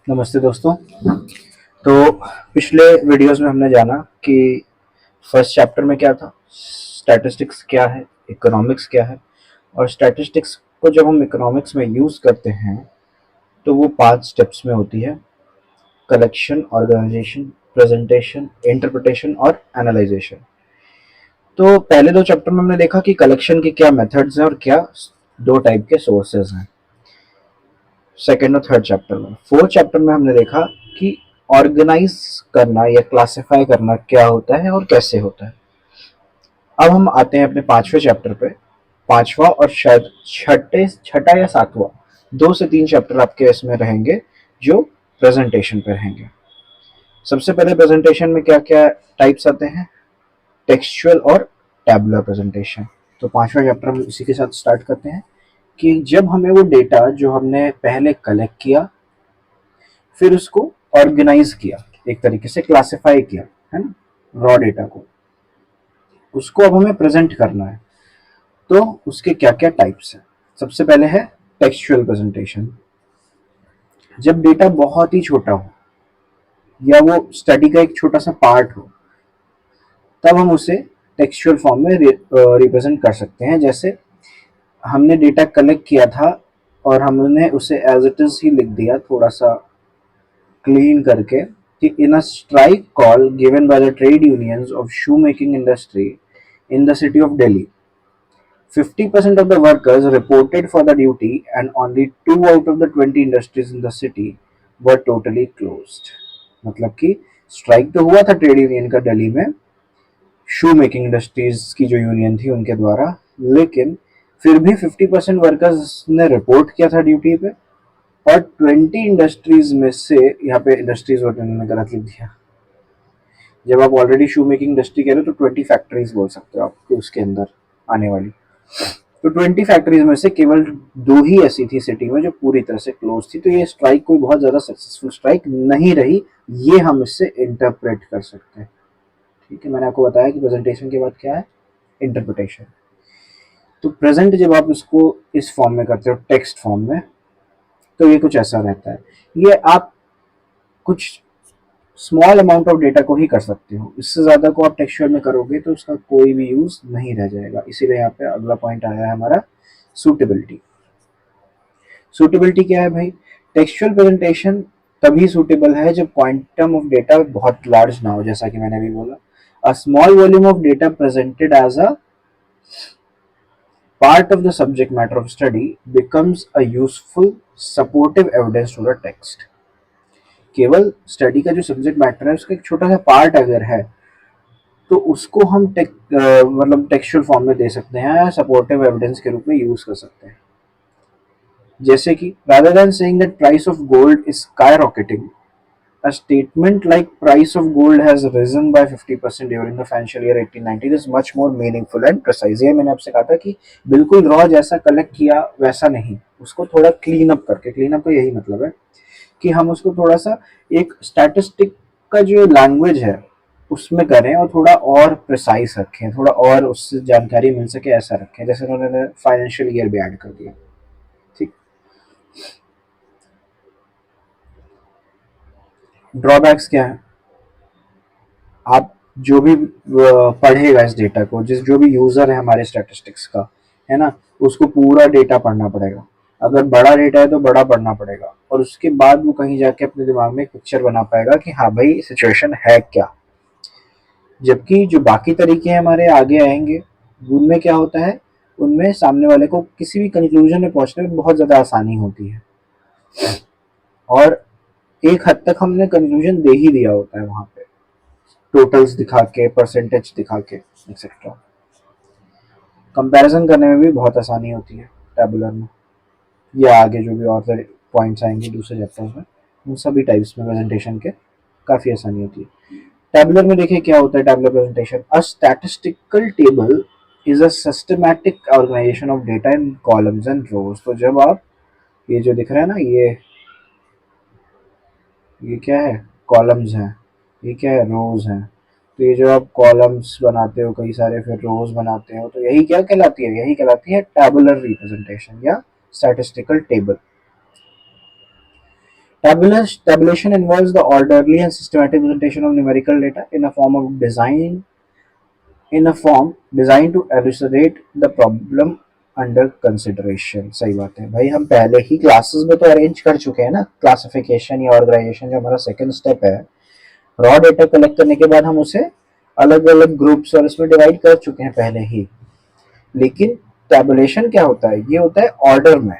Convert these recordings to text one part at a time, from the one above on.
नमस्ते दोस्तों। तो पिछले वीडियोस में हमने जाना कि फर्स्ट चैप्टर में क्या था, स्टैटिस्टिक्स क्या है, इकोनॉमिक्स क्या है। और स्टैटिस्टिक्स को जब हम इकोनॉमिक्स में यूज़ करते हैं तो वो 5 स्टेप्स में होती है: कलेक्शन, ऑर्गेनाइजेशन, प्रेजेंटेशन, इंटरप्रिटेशन और एनालाइजेशन। तो पहले 2 चैप्टर में हमने देखा कि कलेक्शन के क्या मेथड्स हैं और क्या 2 टाइप के सोर्सेज हैं। सेकेंड और थर्ड चैप्टर में, फोर्थ चैप्टर में हमने देखा कि ऑर्गेनाइज करना या क्लासिफाई करना क्या होता है और कैसे होता है। अब हम आते हैं अपने 5वें चैप्टर पे। पांचवा और शायद छठा या सातवां, 2 से 3 चैप्टर आपके इसमें रहेंगे जो प्रेजेंटेशन पे रहेंगे। सबसे पहले प्रेजेंटेशन में क्या क्या टाइप्स आते हैं: टेक्सचुअल और टैबुलर प्रेजेंटेशन। तो 5वां चैप्टर हम इसी के साथ स्टार्ट करते हैं कि जब हमें वो डेटा जो हमने पहले कलेक्ट किया, फिर उसको ऑर्गेनाइज किया, एक तरीके से क्लासिफाई किया, है ना, रॉ डेटा को, उसको अब हमें प्रेजेंट करना है। तो उसके क्या क्या टाइप्स हैं। सबसे पहले है टेक्सचुअल प्रेजेंटेशन। जब डेटा बहुत ही छोटा हो या वो स्टडी का एक छोटा सा पार्ट हो, तब हम उसे टेक्सचुअल फॉर्म में रिप्रेजेंट कर सकते हैं। जैसे हमने डेटा कलेक्ट किया था और हमने उसे एज इट इज ही लिख दिया, थोड़ा सा क्लीन करके, कि in a strike call given by the trade unions of shoe making industry in the city of Delhi. 50% of the workers reported for the duty and only 2 out of the 20 industries in the city were totally closed. मतलब कि strike तो हुआ था trade union का दिल्ली में, शू making industries की जो union थी उनके द्वारा, लेकिन फिर भी 50% वर्कर्स ने रिपोर्ट किया था ड्यूटी पे, और 20 इंडस्ट्रीज में से, यहाँ पे इंडस्ट्रीज उन्होंने गलत लिख दिया। जब आप ऑलरेडी शू मेकिंग इंडस्ट्री कह रहे हो तो 20 फैक्ट्रीज बोल सकते हो आप उसके अंदर आने वाली। तो 20 फैक्ट्रीज में से केवल 2 ही ऐसी थी सिटी में जो पूरी तरह से क्लोज थी। तो ये स्ट्राइक कोई बहुत ज्यादा सक्सेसफुल स्ट्राइक नहीं रही, ये हम इससे इंटरप्रेट कर सकते हैं। ठीक है, मैंने आपको बताया कि प्रेजेंटेशन के बाद क्या है, इंटरप्रिटेशन। तो प्रेजेंट जब आप इसको इस फॉर्म में करते हो, टेक्स्ट फॉर्म में, तो ये कुछ ऐसा रहता है। ये आप कुछ स्मॉल अमाउंट ऑफ डेटा को ही कर सकते हो, इससे ज़्यादा को आप टेक्सचुअल में करोगे तो उसका कोई भी यूज़ नहीं रह जाएगा। इसीलिए यहाँ पे अगला पॉइंट आया है हमारा, सूटेबिलिटी। सूटेबिलिटी क्या है भाई? टेक्सचुअल प्रेजेंटेशन तभी सूटेबल है जब क्वांटम ऑफ डेटा बहुत लार्ज ना हो, जैसा कि मैंने अभी बोला। A small volume of data presented as a part of the subject matter of study becomes a useful supportive evidence to the text. केवल स्टडी का जो सब्जेक्ट मैटर है उसका एक छोटा सा पार्ट अगर है तो उसको हम मतलब टेक्सचुअल फॉर्म में दे सकते हैं, सपोर्टिव एविडेंस के रूप में यूज कर सकते हैं। जैसे कि rather than saying that price of gold is skyrocketing, a statement like price of gold has risen by 50% during the financial year 1890 is much more meaningful and precise। ये मैंने आपसे कहा था कि बिल्कुल रॉ जैसा कलेक्ट किया वैसा नहीं, उसको थोड़ा क्लीन अप करके, क्लीन अप का यही मतलब है कि हम उसको थोड़ा सा एक स्टैटिस्टिक का जो लैंग्वेज है उसमें करें और थोड़ा और प्रिसाइज रखें, थोड़ा और उससे जानकारी मिल सके ऐसा रखें। जैसे उन्होंने फाइनेंशियल ईयर भी ऐड कर दिया। ठीक। ड्रॉबैक्स क्या है? आप जो भी पढ़ेगा इस डेटा को, जिस जो भी यूजर है हमारे स्टैटिस्टिक्स का, है ना, उसको पूरा डेटा पढ़ना पड़ेगा। अगर बड़ा डेटा है तो बड़ा पढ़ना पड़ेगा, और उसके बाद वो कहीं जाके अपने दिमाग में एक पिक्चर बना पाएगा कि हाँ भाई सिचुएशन है क्या। जबकि जो बाकी तरीके हमारे आगे आएंगे उनमें क्या होता है, उनमें सामने वाले को किसी भी कंक्लूजन में पहुंचने में बहुत ज़्यादा आसानी होती है, और एक हद तक हमने कंक्लूजन दे ही दिया होता है वहां पे, टोटल्स दिखा के, परसेंटेज दिखा के, एक्सेट्रा। कंपैरिजन करने में भी बहुत आसानी होती है टैबुलर में, या आगे जो भी और पॉइंट्स आएंगे दूसरे चैप्टर्स में, उन सभी टाइप्स में प्रेजेंटेशन के काफ़ी आसानी होती है। टैबुलर में देखिए क्या होता है। Tabular presentation, a statistical table is a systematic organisation of data in columns and rows. तो जब आप ये जो दिख रहा है ना, ये क्या है, कॉलम्स हैं, ये क्या है, रोज हैं। तो ये जो आप कॉलम्स बनाते हो कई सारे, फिर रोज बनाते हो, तो यही क्या कहलाती है, यही कहलाती है टैबुलर रिप्रेजेंटेशन या statistical table. Tabulation involves the orderly and systematic presentation of numerical data in a form designed to elucidate the problem under consideration. सही बात है भाई, हम पहले ही क्लासेस में तो अरेंज कर चुके हैं ना क्लासिफिकेशन या ऑर्गेनाइजेशन, जो हमारा सेकंड स्टेप है। रॉ डेटा कलेक्ट करने के बाद हम उसे अलग अलग ग्रुप्स और इसमें डिवाइड कर चुके हैं पहले ही। लेकिन टैबुलेशन क्या होता है, ये होता है ऑर्डर में,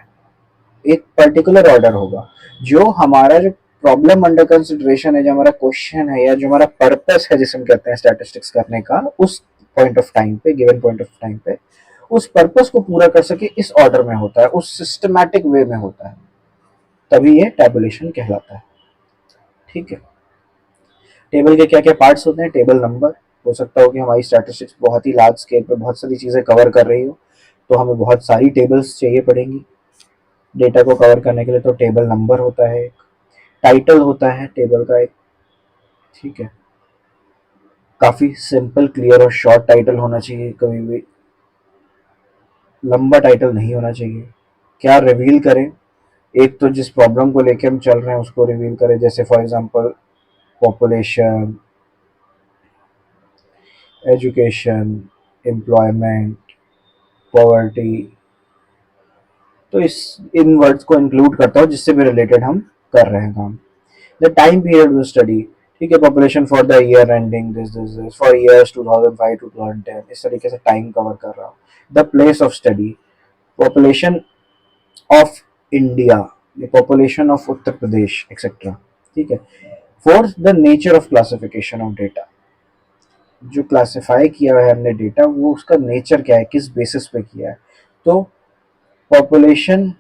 एक पर्टिकुलर ऑर्डर होगा। जो हमारा जो प्रॉब्लम अंडर कंसिडरेशन है, जो हमारा क्वेश्चन है या जो हमारा पर्पस है जिसे हम कहते हैं स्टैटिस्टिक्स करने का, उस पॉइंट ऑफ टाइम पे, गिवन पॉइंट ऑफ टाइम पे उस पर्पस को पूरा कर सके, इस ऑर्डर में होता है, उस सिस्टमैटिक वे में होता है, तभी ये टैबुलेशन कहलाता है। ठीक है। टेबल के क्या क्या पार्ट्स होते हैं? टेबल नंबर, हो सकता हो कि हमारी स्टैटिस्टिक्स बहुत ही लार्ज स्केल पे बहुत सारी चीज़ें कवर कर रही हो, तो हमें बहुत सारी टेबल्स चाहिए पड़ेंगी डेटा को कवर करने के लिए, तो टेबल नंबर होता है। टाइटल होता है टेबल का एक। ठीक है। काफ़ी सिंपल, क्लियर और शॉर्ट टाइटल होना चाहिए, कभी भी लंबा टाइटल नहीं होना चाहिए। क्या रिवील करें? एक तो जिस प्रॉब्लम को लेके हम चल रहे हैं उसको रिवील करें, जैसे for example population, education, employment, poverty, तो इस इन वर्ड्स को इंक्लूड करता हूँ जिससे भी रिलेटेड हम कर रहे हैं काम। The time period of study, ठीक है, population for the year ending this for years 2005 to 2010, इस तरीके से टाइम कवर कर रहा हूँ। The place of study, population of India, population of Uttar Pradesh etcetera. ठीक है। Fourth, the nature of classification of data, जो क्लासिफाई किया है हमने डेटा, वो उसका नेचर क्या है, किस बेसिस पे किया है। तो population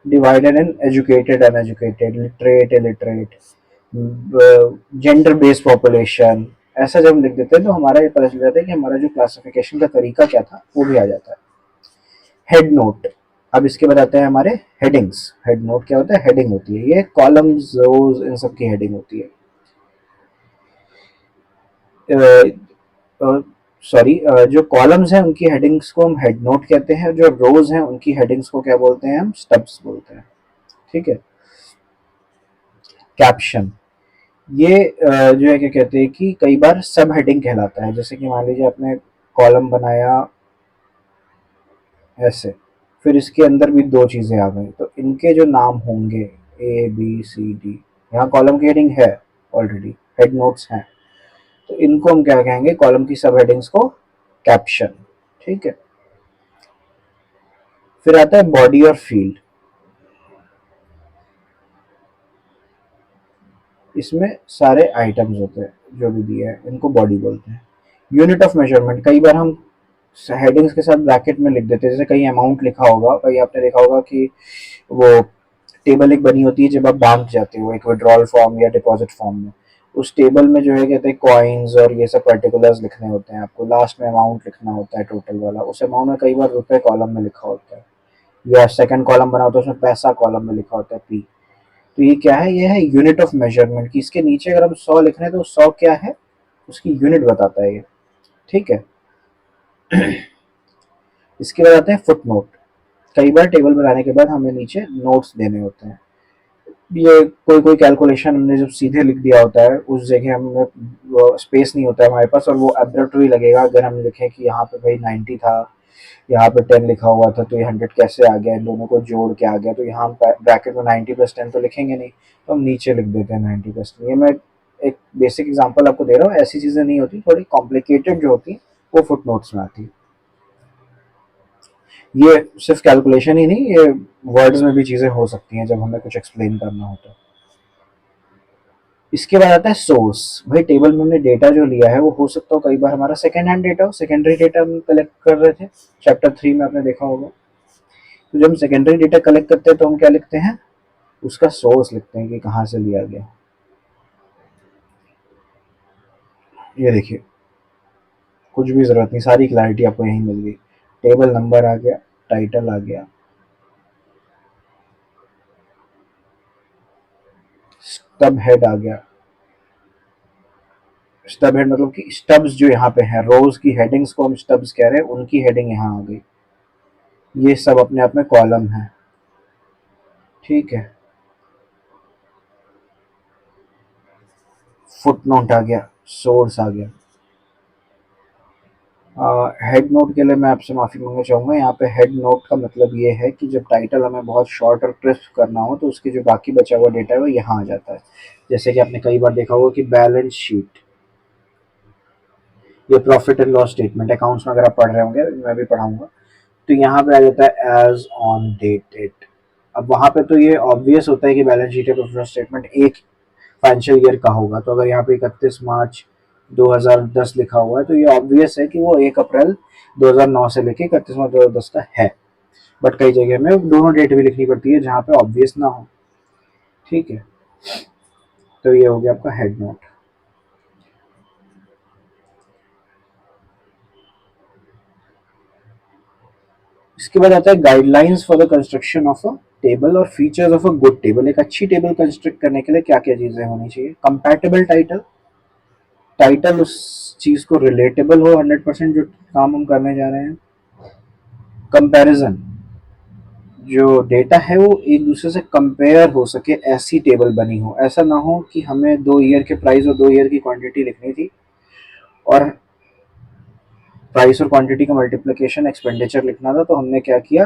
divided in educated uneducated, literate illiterate, gender based population, ऐसा जब हम लिख देते हैं तो हमारा ये पता चल जाता है कि हमारा जो क्लासिफिकेशन का तरीका क्या था वो भी आ जाता है। हेड नोट, अब इसके बताते हैं हमारे हेडिंग्स। हेड नोट क्या होता है? हेडिंग होती है, ये कॉलम्स, रोज, इन सब की हेडिंग होती है। सॉरी, जो कॉलम्स हैं उनकी हेडिंग्स को हम हेड नोट कहते हैं, जो रोज हैं उनकी हेडिंग्स को क्या बोलते हैं? हम स्टब्स बोलते हैं। ठीक है। कैप्शन, ये जो है क्या कहते हैं कि कई बार सब हेडिंग कहलाता है। जैसे कि मान लीजिए आपने कॉलम बनाया ऐसे, फिर इसके अंदर भी दो चीज़ें आ गई, तो इनके जो नाम होंगे ए बी सी डी, यहाँ कॉलम की हेडिंग है ऑलरेडी, हेड नोट्स हैं, तो इनको हम क्या कहेंगे? कॉलम की सब हेडिंग्स को कैप्शन। ठीक है। फिर आता है बॉडी और फील्ड, इसमें सारे आइटम्स होते हैं जो भी दिए हैं, इनको बॉडी बोलते हैं। यूनिट ऑफ मेजरमेंट, कई बार हम हेडिंग्स के साथ ब्रैकेट में लिख देते हैं, जैसे कहीं अमाउंट लिखा होगा, कहीं आपने देखा होगा कि वो टेबल एक बनी होती है जब आप बैंक जाते हो एक विड्रॉल फॉर्म या डिपॉजिट फॉर्म में, उस टेबल में जो है कहते हैं कॉइन्स और ये सब पर्टिकुलर्स लिखने होते हैं, आपको लास्ट में अमाउंट लिखना होता है टोटल वाला, उस अमाउंट में कई बार रुपए कॉलम में लिखा होता है, या सेकंड कॉलम बना होता है उसमें पैसा कॉलम में लिखा होता है पी। तो ये क्या है? ये है यूनिट ऑफ मेजरमेंट की, इसके नीचे अगर हम 100 लिख रहे हैं तो 100 क्या है, उसकी यूनिट बताता है ये। ठीक है। इसके बाद आते हैं फुट नोट, कई बार टेबल बनाने के बाद हमें नीचे नोट्स देने होते हैं। ये कोई कोई कैलकुलेशन हमने जब सीधे लिख दिया होता है, उस जगह हमें स्पेस नहीं होता है हमारे पास, और वो एब्रेटरी लगेगा अगर हम लिखें कि यहाँ पे भाई 90 था, यहाँ पे 10 लिखा हुआ था, तो ये 100 कैसे आ गया, इन दोनों को जोड़ के आ गया, तो यहाँ हम ब्रैकेट में 90 प्लस 10 तो लिखेंगे नहीं, तो हम नीचे लिख देते हैं 90 प्लस 10। ये मैं एक बेसिक एग्जांपल आपको दे रहा हूँ, ऐसी चीज़ें नहीं होती, थोड़ी कॉम्प्लिकेटेड जो होती वो फुट नोट्स में आती। ये सिर्फ कैलकुलेशन ही नहीं, ये वर्ड्स में भी चीज़ें हो सकती हैं जब हमें कुछ एक्सप्लेन करना होता है। इसके बाद आता है सोर्स, भाई टेबल में हमने डेटा जो लिया है वो हो सकता हो कई बार हमारा सेकेंड हैंड डेटा हो, सेकेंडरी डेटा हम कलेक्ट कर रहे थे चैप्टर 3 में आपने देखा होगा। तो जब हम सेकेंडरी डेटा कलेक्ट करते हैं तो हम क्या लिखते हैं? उसका सोर्स लिखते हैं कि कहाँ से लिया गया। ये देखिए, कुछ भी जरूरत नहीं, सारी क्लैरिटी आपको यहीं मिल गई। टेबल नंबर आ गया, टाइटल आ गया, स्टब हेड आ गया। स्टब हेड मतलब कि स्टब्स जो यहाँ पे है, रोज की हेडिंग्स को हम स्टब्स कह रहे हैं, उनकी हेडिंग यहाँ आ गई। ये सब अपने आप में कॉलम है। ठीक है। फुट नोट आ गया, सोर्स आ गया। हेड नोट के लिए मैं आपसे माफ़ी मांगना चाहूँगा। यहाँ पे हेड नोट का मतलब ये है कि जब टाइटल हमें बहुत शॉर्ट और क्रिस्प करना हो तो उसकी जो बाकी बचा हुआ डेटा है वो यहाँ आ जाता है। जैसे कि आपने कई बार देखा होगा कि बैलेंस शीट, ये profit and loss statement accounts में अगर आप पढ़ रहे होंगे, मैं भी पढ़ाऊंगा, तो यहाँ पे आ जाता है एज ऑन डेटेड। अब वहाँ पे तो ये ऑब्वियस होता है कि बैलेंस शीट या प्रॉफिट लॉस स्टेटमेंट एक फाइनेंशियल ईयर का होगा, तो अगर यहाँ पे 31 मार्च 2010 लिखा हुआ है तो ये ऑब्वियस है कि वो 1 अप्रैल 2009 से लेके 31 मार्च 2010 का है। बट कई जगह में दोनों डेट भी लिखनी पड़ती है जहाँ पे ऑब्वियस ना हो। ठीक है, तो ये हो गया आपका हेड नोट। इसके बाद आता है guidelines for the construction of a table और features of a good table. एक अच्छी टेबल कंस्ट्रक्ट करने के लिए क्या क्या चीजें होनी चाहिए? कंपैटिबल टाइटल, टाइटल उस चीज को रिलेटेबल हो 100% जो काम हम करने जा रहे हैं। कंपैरिजन, जो डेटा है वो एक दूसरे से कंपेयर हो सके ऐसी टेबल बनी हो। ऐसा ना हो कि हमें 2 ईयर के प्राइस और 2 ईयर की क्वांटिटी लिखनी थी और प्राइस और क्वांटिटी का मल्टीप्लिकेशन एक्सपेंडिचर लिखना था, तो हमने क्या किया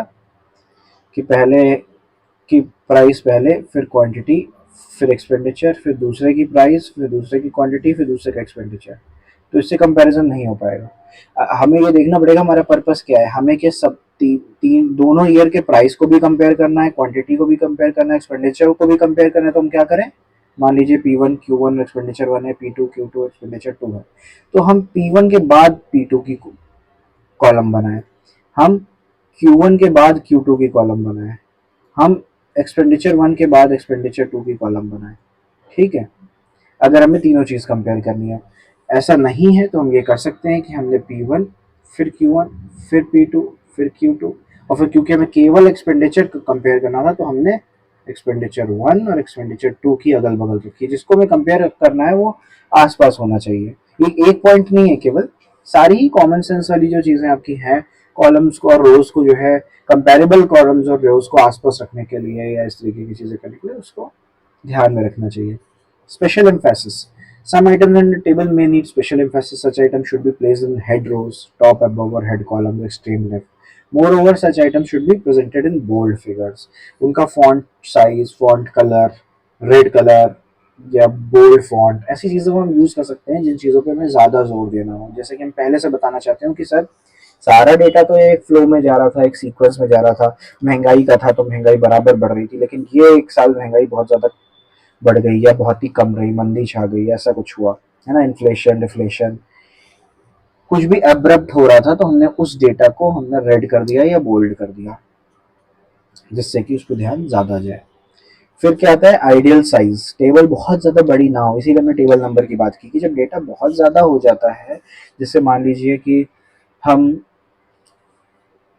कि पहले की प्राइस पहले, फिर क्वांटिटी, फिर एक्सपेंडिचर, फिर दूसरे की प्राइस, फिर दूसरे की क्वांटिटी, फिर दूसरे का एक्सपेंडिचर। तो इससे कंपैरिजन नहीं हो पाएगा। हमें ये देखना पड़ेगा हमारा पर्पस क्या है। हमें क्या सब तीन दोनों ईयर के प्राइस को भी कंपेयर करना है, क्वांटिटी को भी कंपेयर करना है, एक्सपेंडिचर को भी कंपेयर करना है। तो हम क्या करें, मान लीजिए P1 Q1 एक्सपेंडिचर 1 है, P2 Q2 एक्सपेंडिचर 2 है, तो हम P1 के बाद P2 की कॉलम बनाए, हम Q1 के बाद Q2 की कॉलम बनाए, हम एक्सपेंडिचर 1 के बाद एक्सपेंडिचर 2 की कॉलम बनाए। ठीक है, अगर हमें तीनों चीज़ कंपेयर करनी है। ऐसा नहीं है तो हम ये कर सकते हैं कि हमने P1 फिर Q1 फिर P2 फिर Q2, और फिर क्योंकि हमें केवल एक्सपेंडिचर कंपेयर करना था तो हमने एक्सपेंडिचर 1 और एक्सपेंडिचर 2 की अगल बगल रखी। जिसको हमें कंपेयर करना है वो आसपास होना चाहिए। ये एक पॉइंट नहीं है केवल, सारी ही कॉमन सेंस वाली जो चीज़ें आपकी हैं, कॉलम्स को और रोज को जो है कंपेरेबल कॉलम्स और रोज को आसपास रखने के लिए या इस तरीके की चीज़ें करने के लिए उसको ध्यान में रखना चाहिए। Special emphasis. Some items in the table may need special emphasis. Such items should be placed in head rows, top, above, or head column, extreme left. Moreover, such items should be presented in bold figures. उनका font size, font color, red color या bold font, ऐसी चीज़ों को हम use कर सकते हैं जिन चीज़ों पे हमें ज़्यादा जोर देना हो। जैसे कि हम पहले से बताना चाहते हैं कि सर सारा डेटा तो एक फ्लो में जा रहा था, एक सीक्वेंस में जा रहा था, महंगाई का था तो महंगाई बराबर बढ़ रही थी, लेकिन ये एक साल महंगाई बहुत ज़्यादा बढ़ गई या बहुत ही कम रही, मंदी छा गई, ऐसा कुछ हुआ है ना, इन्फ्लेशन डिफ्लेशन, कुछ भी एब्रप्ट हो रहा था, तो हमने उस डेटा को हमने रेड कर दिया या बोल्ड कर दिया जिससे कि उस पर ध्यान ज़्यादा जाए। फिर क्या आता है, आइडियल साइज। टेबल बहुत ज़्यादा बड़ी ना हो, इसीलिए हमने टेबल नंबर की बात की कि जब डेटा बहुत ज़्यादा हो जाता है, जैसे मान लीजिए कि हम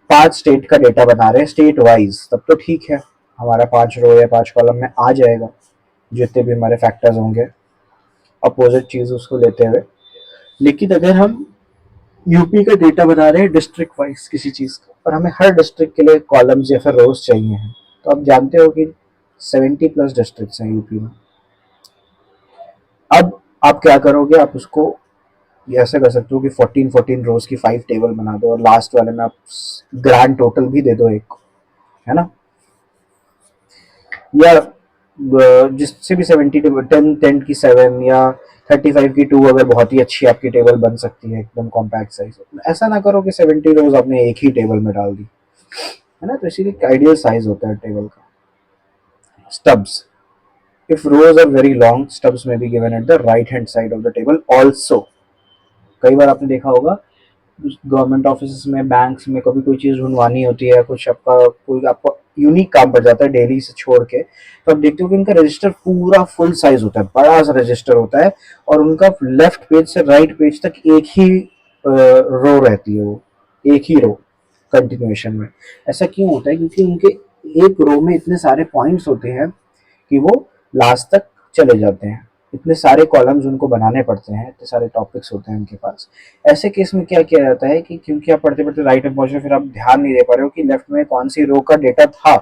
5 स्टेट का डेटा बना रहे हैं स्टेट वाइज, तब तो ठीक है, हमारा 5 रो या 5 कॉलम में आ जाएगा जितने भी हमारे फैक्टर्स होंगे अपोजिट चीज़ उसको लेते हुए। लेकिन अगर हम यूपी का डेटा बना रहे हैं डिस्ट्रिक्ट वाइज किसी चीज़ का, और हमें हर डिस्ट्रिक्ट के लिए कॉलम्स या फिर रोज चाहिए हैं, तो आप जानते हो कि 70+ डिस्ट्रिक्ट्स हैं यूपी में। अब आप क्या करोगे, आप उसको ये ऐसे कर सकते हो कि 14 रोज की 5 टेबल बना दो और लास्ट वाले में आप ग्रैंड टोटल भी दे दो एक, है ना, या जिससे भी 10 की 7 या 35 की 2, अगर बहुत ही अच्छी आपकी टेबल बन सकती है एकदम कॉम्पैक्ट साइज। ऐसा ना करो कि 70 रोज आपने एक ही टेबल में डाल दी, है ना, तो इसीलिए आइडियल साइज होता है टेबल का। Stubs, if rows are very long, stubs may be given at the right hand side of the table also। कई बार आपने देखा होगा गवर्नमेंट ऑफिस में, बैंक्स में कभी कोई चीज़ ढूंढवानी होती है, कुछ आपका कोई आपको यूनिक काम पड़ जाता है डेली से छोड़ के, तो आप देखते हो कि उनका रजिस्टर पूरा फुल साइज होता है, बड़ा सा रजिस्टर होता है, और उनका लेफ्ट पेज से राइट पेज तक एक ही रो रहती है, वो एक ही रो कंटिन्यूएशन में। ऐसा क्यों होता है? क्योंकि उनके एक रो में इतने सारे पॉइंट्स होते हैं कि वो लास्ट तक चले जाते हैं, इतने सारे कॉलम्स उनको बनाने पड़ते हैं, इतने सारे टॉपिक्स होते हैं उनके पास। ऐसे केस में क्या किया जाता है कि क्योंकि आप पढ़ते पढ़ते राइट में पहुंच रहे हो, फिर आप ध्यान नहीं दे पा रहे हो कि लेफ्ट में कौन सी रो का डेटा था,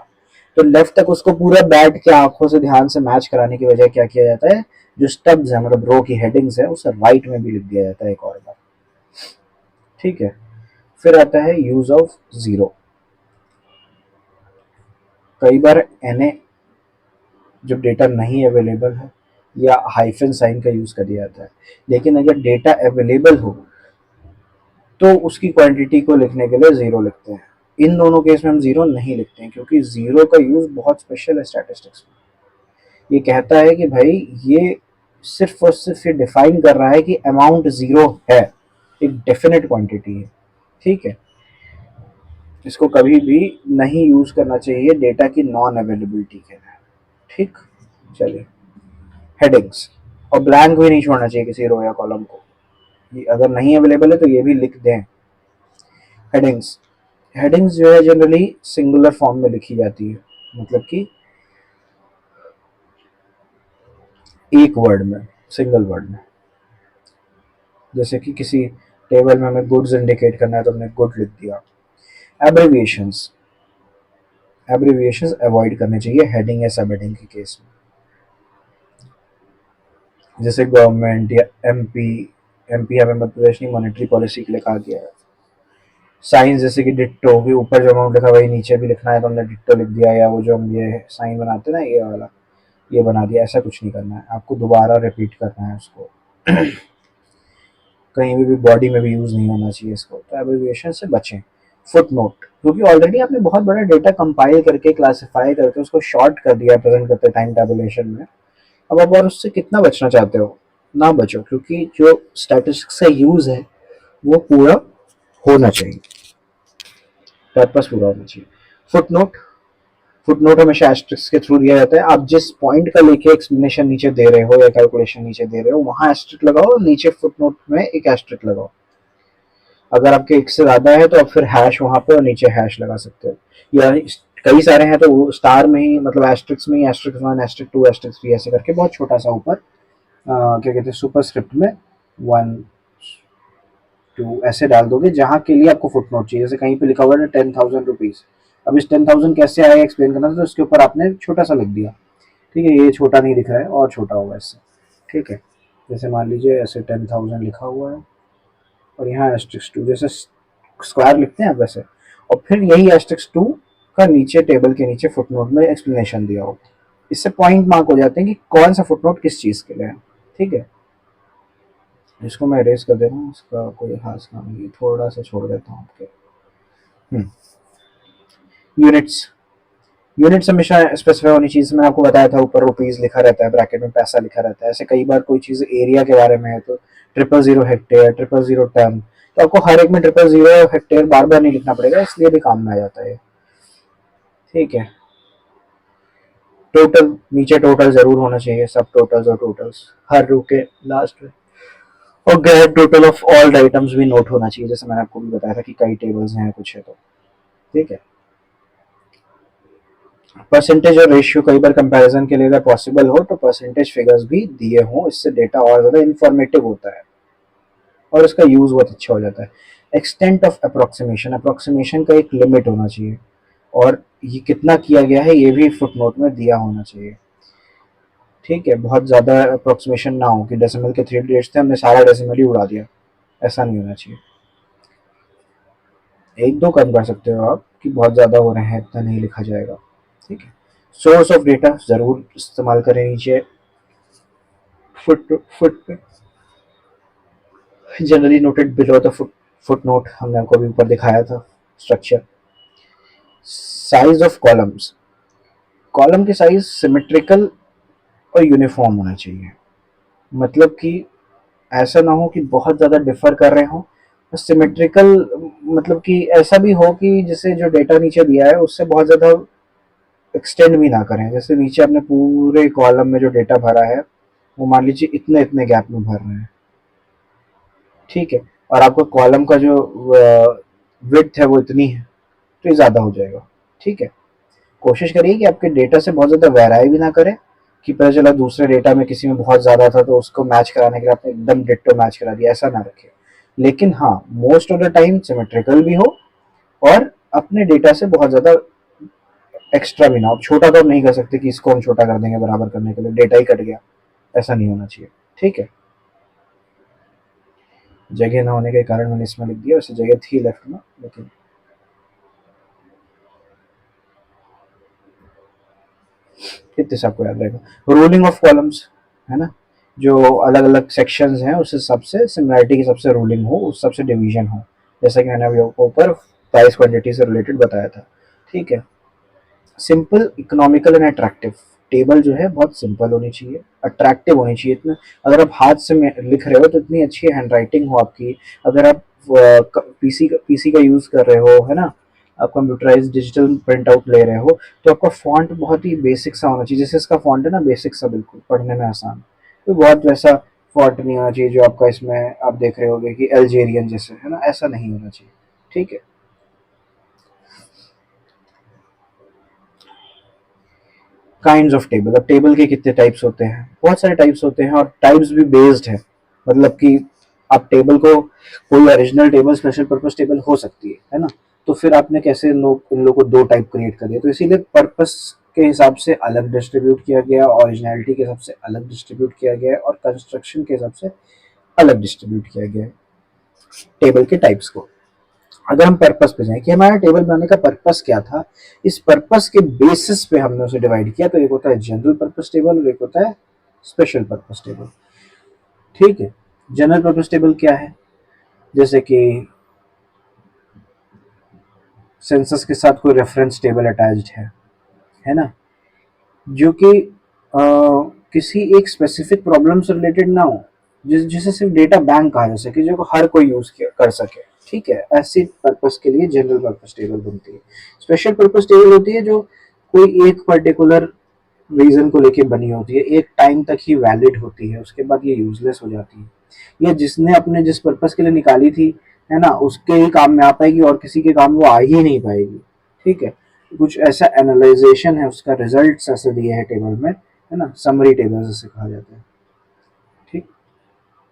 तो लेफ्ट तक उसको पूरा बैठ के आंखों से ध्यान से मैच कराने की वजह क्या किया जाता है, जो स्टब्स है मतलब रो की हेडिंग्स है उसे राइट में भी लिख दिया जाता है एक और बार। ठीक है, फिर आता है यूज ऑफ जीरो। कई बार एन जब डेटा नहीं अवेलेबल है या हाइफन साइन का यूज कर दिया जाता है, लेकिन अगर डेटा अवेलेबल हो तो उसकी क्वांटिटी को लिखने के लिए जीरो लिखते हैं। इन दोनों केस में हम जीरो नहीं लिखते हैं क्योंकि जीरो का यूज बहुत स्पेशल है स्टैटिस्टिक्स में। ये कहता है कि भाई ये सिर्फ और सिर्फ ये डिफाइन कर रहा है कि अमाउंट जीरो है, एक डेफिनेट क्वांटिटी है। ठीक है, इसको कभी भी नहीं यूज करना चाहिए डेटा की नॉन अवेलेबिलिटी के लिए। ठीक, चलिए हेडिंग्स, और ब्लैंक भी नहीं छोड़ना चाहिए किसी रो या कॉलम को, ये अगर नहीं अवेलेबल है तो ये भी लिख दें। हेडिंग्स, हेडिंग्स जो है जनरली सिंगुलर फॉर्म में लिखी जाती है, मतलब कि एक वर्ड में, सिंगल वर्ड में। जैसे कि किसी टेबल में हमें गुड्स इंडिकेट करना है तो हमने गुड लिख दिया। एब्रीविएशंस, एब्रीविएशंस अवॉइड करने चाहिए हेडिंग या सब हेडिंग के केस में। जैसे गवर्नमेंट या एमपी, एमपी हमें मध्य प्रदेश की मॉनेटरी पॉलिसी के लिए कहा गया है। साइंस जैसे कि डिट्टो, भी ऊपर जो अमाउंट लिखा वही नीचे भी लिखना है तो हमने डिट्टो लिख दिया, या वो जो हम ये साइन बनाते हैं ना ये वाला, ये बना दिया। ऐसा कुछ नहीं करना है, आपको दोबारा रिपीट करना है उसको। कहीं भी बॉडी में भी यूज नहीं होना चाहिए इसको, तो एब्रिविएशन से बचें। फुट नोट, क्योंकि ऑलरेडी आपने बहुत बड़ा डेटा कंपाइल करके क्लासिफाई करके उसको शॉर्ट कर दिया प्रेजेंट करते टाइम टेबुलेशन में। अब आप और उससे कितना बचना चाहते हो, ना बचो, क्योंकि जो स्टैटिस्टिक्स का यूज है वो पूरा होना चाहिए, पर्पस पूरा होना चाहिए। फुट नोट, फुट नोट हमेशा एस्ट्रिक्स के थ्रू दिया जाता है। आप जिस पॉइंट का लेके एक्सप्लेनेशन नीचे दे रहे हो या कैलकुलेशन नीचे दे रहे हो वहां एस्ट्रिक लगाओ, नीचे फुट नोट में एक एस्ट्रिक लगाओ। अगर आपके एक से ज्यादा है तो आप फिर हैश वहां पे और नीचे हैश लगा सकते हो, या कई सारे हैं तो स्टार में ही, मतलब एस्ट्रिक्स में ही asterisks one, asterisk two, asterisk three ऐसे करके बहुत छोटा सा ऊपर क्या कहते हैं सुपर स्क्रिप्ट में 1 2 ऐसे डाल दोगे जहां के लिए आपको फुट नोट चाहिए। जैसे कहीं पे लिखा हुआ है 10,000 रुपीज, अब इस 10,000 कैसे आया एक्सप्लेन करना तो उसके ऊपर आपने छोटा सा लिख दिया। ठीक है, ये छोटा नहीं दिख रहा है और छोटा होगा इससे। ठीक है, जैसे मान लीजिए ऐसे 10,000 लिखा हुआ है और यहाँ एस्ट्रिक्स टू, जैसे स्क्वायर लिखते हैं वैसे, और फिर यही एस्ट्रिक्स टू का नीचे टेबल के नीचे फुटनोट में एक्सप्लेनेशन दिया हो। इससे पॉइंट मार्क हो जाते हैं कि कौन सा फुटनोट किस चीज के लिए है। ठीक है, इसको मैं इरेज कर दे रहा हूँ, इसका कोई खास काम नहीं, थोड़ा सा छोड़ देता हूँ आपके। यूनिट्स, यूनिट्स हमेशा स्पेसिफाई होनी चाहिए। मैंने आपको बताया था ऊपर रुपीज लिखा रहता है, ब्रैकेट में पैसा लिखा रहता है। ऐसे कई बार कोई चीज एरिया के बारे में है तो 000 हेक्टेयर, 000 टन, तो आपको हर एक में 000 हेक्टेयर बार बार नहीं लिखना पड़ेगा, इसलिए भी काम में आ जाता है। ठीक है, टोटल, नीचे टोटल जरूर होना चाहिए, सब टोटल्स और टोटल्स हर रो के लास्ट में। और grand total of all items भी नोट होना चाहिए, जैसे मैंने आपको भी बताया था कि कई टेबल्स हैं कुछ है तो। ठीक है, परसेंटेज और रेशियो कई बार कंपैरिजन के लिए अगर पॉसिबल हो तो परसेंटेज फिगर्स भी दिए हों, इससे डेटा और ज़्यादा इंफॉर्मेटिव होता है और इसका यूज़ बहुत अच्छा हो जाता है। एक्सटेंट ऑफ अप्रोक्सीमेशन, अप्रोक्सीमेशन का एक लिमिट होना चाहिए और ये कितना किया गया है ये भी फुट नोट में दिया होना चाहिए। ठीक है, बहुत ज़्यादा अप्रोक्सीमेशन ना हो कि डेसिमल के 3 डिजिट्स थे हमने सारा डेसिमल ही उड़ा दिया, ऐसा नहीं होना चाहिए। एक दो कम कर सकते हो आप कि बहुत ज़्यादा हो रहे हैं, इतना नहीं लिखा जाएगा। ठीक है, सोर्स ऑफ डेटा ज़रूर इस्तेमाल करें नीचे foot generally noted below the foot note, हमने आपको अभी ऊपर दिखाया था structure. Size of columns, column की साइज सिमेट्रिकल और यूनिफॉर्म होना चाहिए, मतलब कि ऐसा ना हो कि बहुत ज़्यादा डिफर कर रहे हो। सिमेट्रिकल मतलब कि ऐसा भी हो कि जैसे जो डेटा नीचे दिया है उससे बहुत ज़्यादा एक्सटेंड भी ना करें। जैसे नीचे आपने पूरे कॉलम में जो डेटा भरा है वो मान लीजिए इतने इतने गैप में भर रहे हैं। ठीक है, और आपका कॉलम का जो विड्थ है वो इतनी है तो ये ज़्यादा हो जाएगा। ठीक है, कोशिश करिए कि आपके डेटा से बहुत ज़्यादा वेराई भी ना करें कि पता चला दूसरे डेटा में किसी में बहुत ज़्यादा था तो उसको मैच कराने के लिए आपने एकदम डिट्टो मैच करा दिया, ऐसा ना रखें। लेकिन हाँ, most of the time symmetrical भी हो और अपने डेटा से बहुत ज़्यादा एक्स्ट्रा भी ना, अब छोटा तो हम नहीं कर सकते कि इसको हम छोटा कर देंगे बराबर करने के लिए, डेटा ही कट गया, ऐसा नहीं होना चाहिए। ठीक है, जगह ना होने के कारण मैंने इसमें लिख दिया, वैसे जगह थी लेफ्ट में, लेकिन इतने से आपको याद रहेगा। रोलिंग ऑफ कॉलम्स है ना, जो अलग अलग सेक्शंस हैं उस हिसाब से सिमिलरिटी के सबसे रोलिंग हो, उस सबसे डिवीजन हो, जैसा कि मैंने अभी आपको ऊपर प्राइस क्वांटिटी से रिलेटेड बताया था। ठीक है, simple, economical and attractive. Table जो है बहुत सिंपल होनी चाहिए, अट्रैक्टिव होनी चाहिए। इतना अगर आप हाथ से लिख रहे हो तो इतनी अच्छी हैंड राइटिंग हो आपकी, अगर आप पीसी का यूज कर रहे हो है ना, आप कंप्यूटराइज डिजिटल प्रिंट आउट ले रहे हो, तो आपका फॉन्ट बहुत ही बेसिक सा होना चाहिए। जैसे इसका फॉन्ट है ना, बेसिक सा, बिल्कुल पढ़ने में आसान, तो बहुत वैसा फॉन्ट नहीं होना चाहिए जो आपका इसमें आप देख रहे होगे कि अल्जेरियन जैसे है ना, ऐसा नहीं होना चाहिए। ठीक है, काइंड्स ऑफ टेबल। अब टेबल के कितने टाइप्स होते हैं, बहुत सारे टाइप्स होते हैं, और टाइप्स भी बेस्ड है, मतलब कि आप टेबल को, कोई original table special purpose table हो सकती है ना, तो फिर आपने कैसे लोग इन लोगों को दो टाइप क्रिएट कर दिया, तो इसीलिए पर्पस के हिसाब से अलग डिस्ट्रीब्यूट किया गया, ओरिजिनलिटी के हिसाब से अलग डिस्ट्रीब्यूट किया गया, और कंस्ट्रक्शन के हिसाब से अलग डिस्ट्रीब्यूट किया गया है टेबल के टाइप्स को। अगर हम पर्पस पे जाएं कि हमारा टेबल बनाने का पर्पस क्या था, इस पर्पस के बेसिस पे हमने उसे डिवाइड किया, तो एक होता है जनरल पर्पस टेबल और एक होता है स्पेशल पर्पस टेबल। ठीक है, जनरल पर्पस टेबल क्या है, जैसे कि सेंसस के साथ कोई रेफरेंस टेबल अटैच्ड है ना, जो कि किसी एक स्पेसिफिक प्रॉब्लम से रिलेटेड ना हो, जिसे सिर्फ डेटा बैंक कहा जा सके, जो हर कोई यूज कर सके। ठीक है, ऐसी पर्पस के लिए जनरल पर्पस टेबल बनती है। स्पेशल पर्पस टेबल होती है जो कोई एक पर्टिकुलर रीजन को लेके बनी होती है, एक टाइम तक ही वैलिड होती है, उसके बाद ये यूजलेस हो जाती है, या जिसने अपने जिस पर्पस के लिए निकाली थी है ना, उसके ही काम में आ पाएगी और किसी के काम वो आ ही नहीं पाएगी। ठीक है, कुछ ऐसा एनालाइजेशन है, उसका रिजल्ट ऐसे दिए है टेबल में, है ना, समरी टेबल्स जिसे कहा जाता है। ठीक,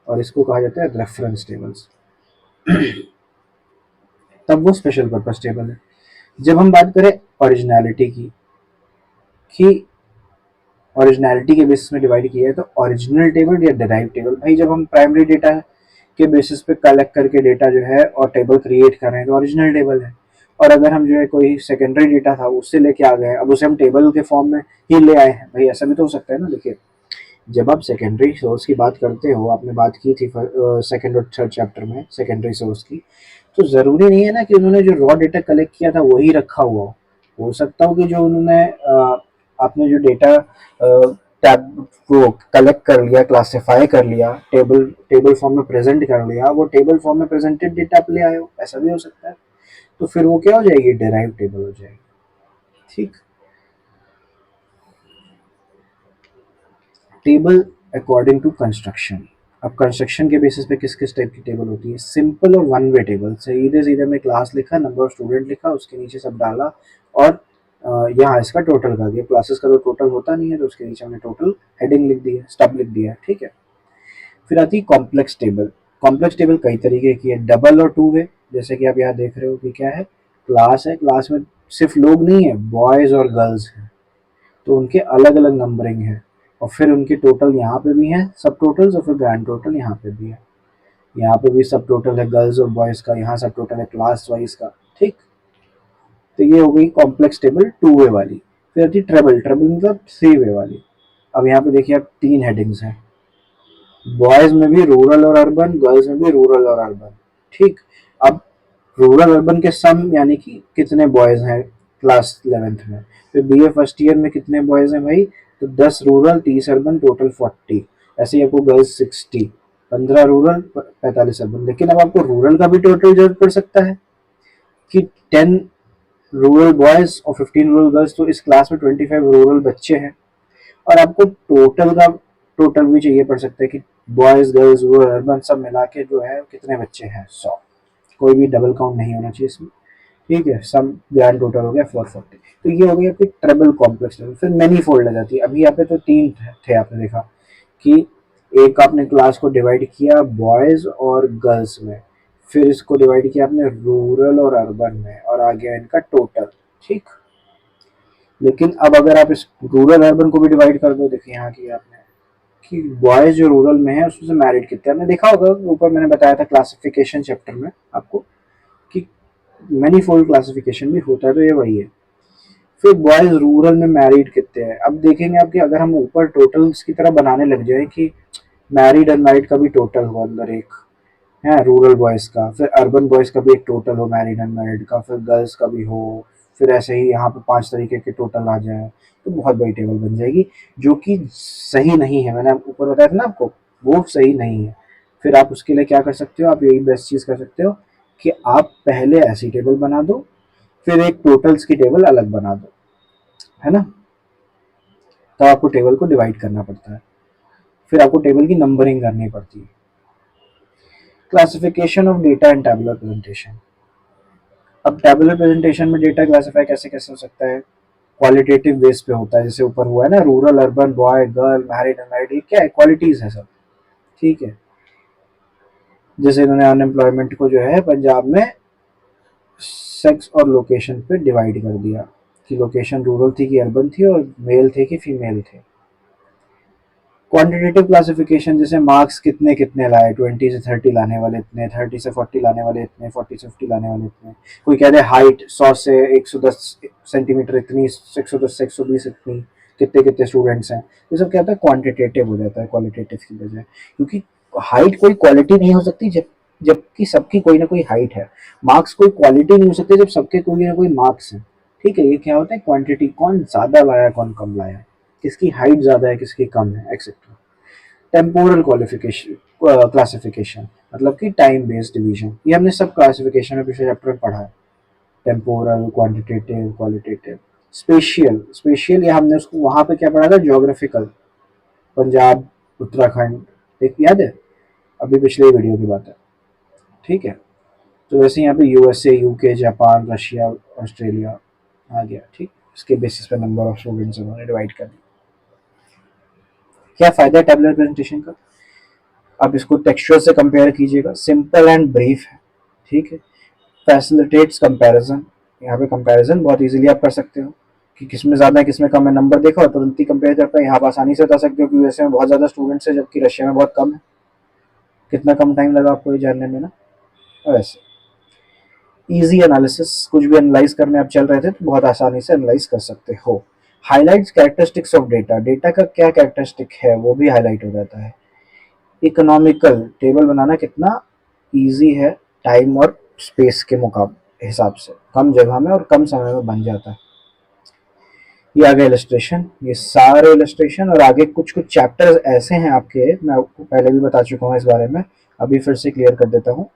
और इसको कहा जाता है रेफरेंस टेबल्स। तब वो स्पेशल पर्पस टेबल है। जब हम बात करें ओरिजिनलिटी की, कि ओरिजिनलिटी के बेसिस में डिवाइड किया है, तो ओरिजिनल टेबल या डिराइव टेबल, भाई जब हम प्राइमरी डेटा के बेसिस पे कलेक्ट करके डेटा जो है और टेबल क्रिएट कर रहे हैं तो ओरिजिनल टेबल है, और अगर हम जो है कोई सेकेंडरी डेटा था उससे लेके आ गए, अब उसे हम टेबल के फॉर्म में ही ले आए हैं, भाई ऐसा भी तो हो सकता है ना। देखिए, जब आप सेकेंडरी सोर्स की बात करते हो, आपने बात की थी सेकेंड और थर्ड चैप्टर में सेकेंडरी सोर्स की, तो ज़रूरी नहीं है ना कि उन्होंने जो रॉ डेटा कलेक्ट किया था वही रखा हुआ हो सकता हो कि जो उन्होंने आपने जो डेटा टैब वो कलेक्ट कर लिया, क्लासिफाई कर लिया, टेबल टेबल फॉर्म में प्रेजेंट कर लिया, वो टेबल फॉर्म में प्रेजेंटेड डेटा आप ले आए हो, ऐसा भी हो सकता है। तो फिर वो क्या हो जाएगी, डेराइव टेबल हो जाएगी। ठीक, टेबल अकॉर्डिंग टू कंस्ट्रक्शन। अब कंस्ट्रक्शन के बेसिस पे किस किस टाइप की टेबल होती है, सिंपल और वन वे टेबल, सीधे सीधे में क्लास लिखा, नंबर ऑफ स्टूडेंट लिखा, उसके नीचे सब डाला, और यहाँ इसका टोटल कर दिया, क्लासेस का तो टोटल होता नहीं है तो उसके नीचे हमने टोटल हेडिंग लिख दी है, स्टब लिख दिया है। ठीक है, फिर आती है कॉम्प्लेक्स टेबल। कॉम्प्लेक्स टेबल कई तरीके की है, डबल और टू वे, जैसे कि आप यहाँ देख रहे हो कि क्या है, क्लास है, क्लास में सिर्फ लोग नहीं है, बॉयज और गर्ल्स हैं, तो उनके अलग अलग नंबरिंग है, और फिर उनके टोटल यहाँ पे भी है, सब टोटल्स, और फिर ग्रैंड टोटल यहाँ पे भी है, यहाँ पे भी सब टोटल है गर्ल्स और बॉयज का, यहाँ सब टोटल है क्लास वाइज का। ठीक, तो ये हो गई कॉम्प्लेक्स टेबल टू वे वाली। फिर आती है ट्रेबल, ट्रेबल मतलब थ्री वे वाली। अब यहाँ पे देखिए आप तीन हेडिंग्स हैं, बॉयज में भी रूरल और अर्बन, गर्ल्स में भी रूरल और अर्बन। ठीक, अब रूरल अर्बन के सम यानी कि कितने बॉयज हैं क्लास 11th में, फिर बीए फर्स्ट ईयर में कितने बॉयज हैं भाई, तो 10 रूरल 30 अर्बन टोटल 40, ऐसे ही आपको गर्ल्स 60, 15 रूरल 45 अर्बन। लेकिन अब आपको रूरल का भी टोटल जरूरत पड़ सकता है कि 10 रूरल बॉयज और 15 रूरल गर्ल्स, तो इस क्लास में 25 रूरल बच्चे हैं, और आपको टोटल का टोटल भी चाहिए पड़ सकता है कि बॉयज गर्ल्स रूरल अर्बन सब मिला के जो है कितने बच्चे हैं, 100, कोई भी डबल काउंट नहीं होना चाहिए इसमें। ठीक है, सम ग्रैंड टोटल हो गया 440। तो ये हो गया आपकी ट्रिपल कॉम्प्लेक्स टेबल। फिर मैनी फोल्ड आ जाती है। अभी यहाँ पे तो तीन थे, आपने देखा कि एक आपने क्लास को डिवाइड किया बॉयज और गर्ल्स में, फिर इसको डिवाइड किया आपने रूरल और अर्बन में, और आ गया इनका टोटल। ठीक, लेकिन अब अगर आप इस रूरल अर्बन को भी डिवाइड कर दो, देखिए यहाँ की आपने कि बॉयज जो रूरल में है उसमें से मैरिड कितने, आपने देखा होगा ऊपर मैंने बताया था क्लासिफिकेशन चैप्टर में आपको कि मैनी फोल्ड क्लासिफिकेशन भी होता है, तो ये वही है। फिर बॉयज रूरल में मैरिड कितने हैं, अब देखेंगे आप कि अगर हम ऊपर टोटल्स की तरह बनाने लग जाए कि मैरिड अनमैरिड का भी टोटल हो अंदर एक है, रूरल बॉयज का, फिर अर्बन बॉयज का भी एक टोटल हो मैरिड अनमैरिड का, फिर गर्ल्स का भी हो, फिर ऐसे ही यहाँ पे 5 तरीके के टोटल आ जाए, तो बहुत बड़ी टेबल बन जाएगी, जो कि सही नहीं है। मैंने ऊपर बताया था ना आपको, वो सही नहीं है। फिर आप उसके लिए क्या कर सकते हो, आप यही बेस्ट चीज़ कर सकते हो कि आप पहले ऐसी टेबल बना दो, फिर एक टोटल्स की टेबल अलग बना दो, है ना। तो आपको टेबल को डिवाइड करना पड़ता है, फिर आपको टेबल की नंबरिंग करनी पड़ती है। Classification of data and tabular presentation. अब टैबुलर प्रेजेंटेशन में डेटा क्लासिफाई कैसे कैसे हो सकता है, क्वालिटेटिव बेस पे होता है, जैसे ऊपर हुआ है ना, rural urban boy girl married unmarried, ये क्या है, क्वालिटीज है सब, ठीक है। जैसे इन्होंने अनएम्प्लॉयमेंट को जो है पंजाब में सेक्स और लोकेशन पे डिवाइड कर दिया कि लोकेशन रूरल थी कि अर्बन थी, और मेल थे कि फीमेल थे। क्वांटिटेटिव क्लासिफिकेशन, जैसे मार्क्स कितने कितने लाए, 20 से 30 लाने वाले इतने, 30 से 40 लाने वाले इतने, 40 से 50 लाने वाले इतने। कोई कह दे हाइट 100 से 110 सेंटीमीटर इतनी, 110 से 120 इतनी, कितने कितने स्टूडेंट्स हैं, ये सब क्या होता है, क्वांटिटेटिव हो जाता है क्वालिटेटिव की बजाय, क्योंकि हाइट कोई क्वालिटी नहीं हो सकती जबकि सबकी कोई ना कोई हाइट है। मार्क्स कोई क्वालिटी नहीं हो सकते जब सबके कोई ना कोई मार्क्स है, ठीक है। ये क्या होता है, क्वांटिटी, कौन ज्यादा लाया कौन कम लाया, किसकी हाइट ज्यादा है किसकी कम है, एक्सेट्रा। टेम्पोरल क्वालिफिकेशन क्लासिफिकेशन, मतलब कि टाइम बेस्ड डिवीजन, ये हमने सब क्लासिफिकेशन में पिछले चैप्टर में पढ़ा है। Temporal, quantitative, qualitative. Spatial, spatial ये हमने उसको वहां पे क्या पढ़ा था, ज्योग्राफिकल, पंजाब, उत्तराखंड, एक याद है, अभी पिछले वीडियो की बात है, ठीक है। तो वैसे यहाँ पे USA, UK, Japan, Russia, Australia आ गया, ठीक। इसके बेसिस पे नंबर ऑफ स्टूडेंट्स उन्होंने डिवाइड कर दिया। क्या फायदा है टेबुलर प्रेजेंटेशन का, आप इसको टेक्सचुअल से कंपेयर कीजिएगा, सिंपल एंड ब्रीफ है, ठीक है। फैसिलिटेट्स कंपैरिजन, यहाँ पे कंपैरिजन बहुत इजीली आप कर सकते हो कि किसमें ज़्यादा है किसमें कम है, नंबर देखो और तुरंत ही कंपेयर कर पाए, यहाँ आप आसानी से बता सकते हो कि यूएसए में बहुत ज़्यादा स्टूडेंट्स है जबकि रशिया में बहुत कम है। कितना कम टाइम लगा आपको ये जानने में ना। वैसे इजी एनालिसिस, कुछ भी एनालाइज करने आप चल रहे थे तो बहुत आसानी से एनालाइज कर सकते हो। Highlights characteristics of data, data का क्या कैरेक्टरिस्टिक है वो भी हाईलाइट हो जाता है। इकोनॉमिकल, टेबल बनाना कितना इजी है टाइम और स्पेस के मुकाबले हिसाब से, कम जगह में और कम समय में बन जाता है। ये आगे इलस्ट्रेशन, ये सारे इलस्ट्रेशन, और आगे कुछ कुछ चैप्टर्स ऐसे हैं आपके, मैं आपको पहले भी बता चुका हूँ इस बारे में, अभी फिर से क्लियर कर देता हूँ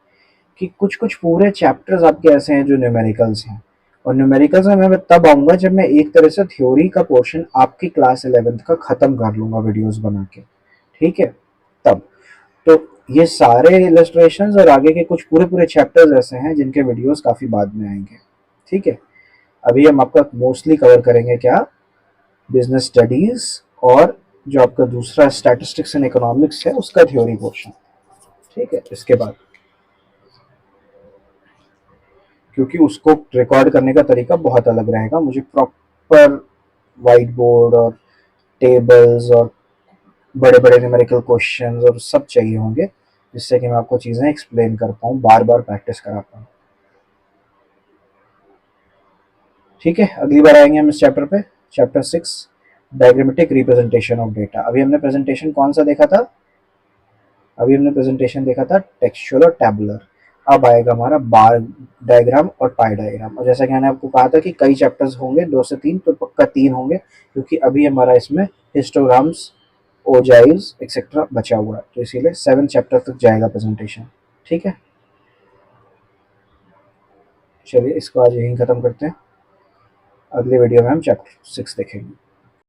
कि कुछ कुछ पूरे चैप्टर्स आपके ऐसे हैं जो न्यूमेरिकल्स हैं। और न्यूमेरिकल्स में मैं तब आऊँगा जब मैं एक तरह से थ्योरी का पोर्शन आपकी क्लास 11th का ख़त्म कर लूँगा वीडियोस बना के, ठीक है, तब। तो ये सारे इलस्ट्रेशंस और आगे के कुछ पूरे पूरे चैप्टर्स ऐसे हैं जिनके वीडियोस काफ़ी बाद में आएंगे, ठीक है। अभी हम आपका मोस्टली कवर करेंगे क्या, बिजनेस स्टडीज, और जो आपका दूसरा स्टैटिस्टिक्स एंड इकोनॉमिक्स है उसका थ्योरी पोर्शन, ठीक है। इसके बाद क्योंकि उसको रिकॉर्ड करने का तरीका बहुत अलग रहेगा, मुझे प्रॉपर वाइट बोर्ड और टेबल्स और बड़े बड़े न्यूमेरिकल क्वेश्चंस और सब चाहिए होंगे, जिससे कि मैं आपको चीज़ें एक्सप्लेन कर पाऊँ, बार बार प्रैक्टिस करा पाऊँ, ठीक है। अगली बार आएंगे हम इस चैप्टर पे, chapter 6, diagrammatic representation of data. अभी हमने प्रेजेंटेशन कौन सा देखा था, अभी हमने प्रेजेंटेशन देखा था टेक्सचुअल और टैबुलर। अब आएगा हमारा बार डायग्राम और पाई डायग्राम, और जैसा कि मैंने आपको कहा था कि कई चैप्टर्स होंगे, 2 से 3, तो पक्का 3 होंगे, क्योंकि अभी हमारा इसमें हिस्टोग्राम्स, ओजाइव्स एक्सेट्रा बचा हुआ है, तो इसीलिए 7 चैप्टर तक जाएगा प्रेजेंटेशन, ठीक है। चलिए इसको आज यहीं ख़त्म करते हैं, अगले वीडियो में हम चैप्टर 6 देखेंगे।